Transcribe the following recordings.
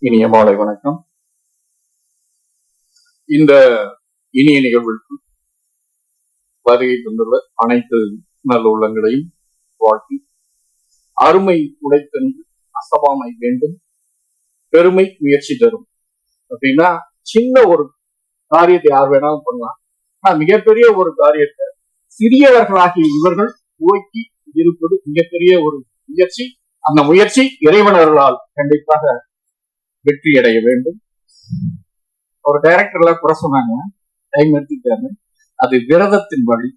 இனிய மாலை வணக்கம். இந்த இனிய நிகழ்வுக்கு வருகை தந்துள்ள அனைத்து நல்ல உள்ளங்களையும் வாழ்த்தி, அருமை உடைத்தென்று அசவாமை வேண்டும், பெருமை முயற்சி தரும் அப்படின்னா சின்ன ஒரு காரியத்தை யார் வேணாலும் பண்ணலாம். ஆனா மிகப்பெரிய ஒரு காரியத்தை சிறியவர்களாகிய இவர்கள் துவக்கி இருப்பது மிகப்பெரிய ஒரு முயற்சி. அந்த முயற்சி இறைவனர்களால் கண்டிப்பாக வெற்றி அடைய வேண்டும். ஒரு டைரக்டர்ல குறை சொன்னாங்க, டைம் எடுத்துட்டாரு. அது விரதத்தின் வழி.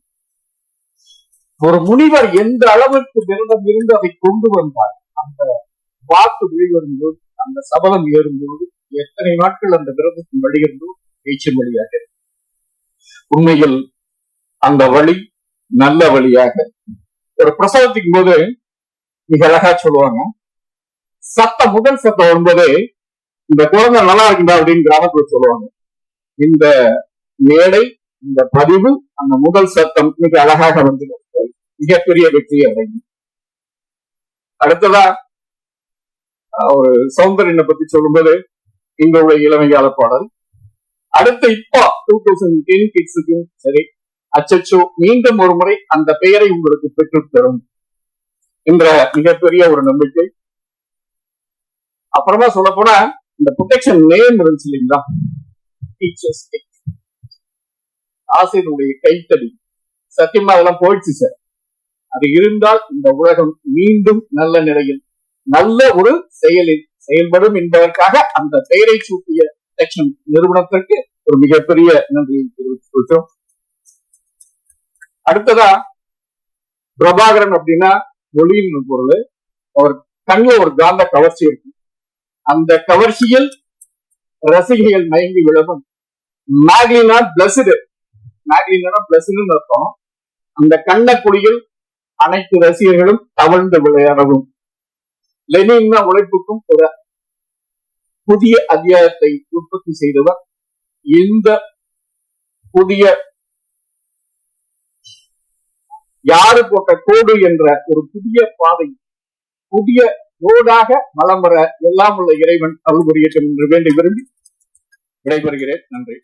ஒரு முனிவர் எந்த அளவிற்கு விரதம் இருந்து அதை கொண்டு வந்தார், அந்த வாக்கு வெளிவரும்போது, அந்த சபலம் ஏறும்போது எத்தனை நாட்கள் அந்த விரதத்தின் வழி இருந்தோ பேச்சின் வழியாக. உண்மையில் அந்த வழி நல்ல வழியாக. ஒரு பிரசவத்தின் போது மிக அழகா சொல்லுவாங்க, முதல் சத்தம் வரும்போதே இந்த குழந்தை நல்லா இருக்குண்டா அப்படின்னு கிராமத்துல சொல்லுவாங்க. இந்த மேடை, இந்த பதிவு, அந்த முதல் சத்தம் மிக அழகாக வந்து மிகப்பெரிய வெற்றி அடையும். அடுத்ததா ஒரு சௌந்தரியனை பத்தி சொல்லும்போது எங்களுடைய இளமையாள பாடல். அடுத்து இப்போ 2010 கிட்ஸுக்கு சரி, அச்சோ மீண்டும் ஒரு முறை அந்த பெயரை உங்களுக்கு பெற்றுத் தரும் என்ற மிகப்பெரிய ஒரு நம்பிக்கை. அப்புறமா சொல்ல போனா இந்த ப்ரொடெக்ஷன் நேம் இருந்துச்சு இல்லைங்களா, டீச்சர்ஸ் ஆசிரியருடைய கைத்தடி, சத்தியமா அதெல்லாம் போயிடுச்சு சார். அது இருந்தால் இந்த உலகம் மீண்டும் நல்ல நிலையில் நல்ல ஒரு செயலில் செயல்படும் என்பதற்காக அந்த பெயரை சூட்டிய ப்ரொடெக்ஷன் நிறுவனத்திற்கு ஒரு மிகப்பெரிய நன்றியை தெரிவித்துக். அடுத்ததா பிரபாகரன் அப்படின்னா ஒளியின் பொருள். அவர் கண்ணில் ஒரு காந்த கவர்ச்சி இருக்கு. அந்த கவர்ச்சியில் ரசிகைகள் மயங்கி விழவும். மேக்லினா பிளஸ்டு, மேக்லினா பிளஸ்டுன்னு அர்த்தம். அந்த கண்ணக்குடியில் அனைத்து ரசிகர்களும் தவழ்ந்து விளையாடவும். லெனின்னா உழைப்புக்கும் ஒரு புதிய அத்தியாயத்தை உற்பத்தி செய்தவர். இந்த புதிய யாரு போட்ட கோடு என்ற ஒரு புதிய பாதை, புதிய ரோடாக வலம் வர எல்லாம் உள்ள இறைவன் அருள் புரியட்டும் என்று வேண்டி விரும்பி விடைபெறுகிறேன். நன்றி.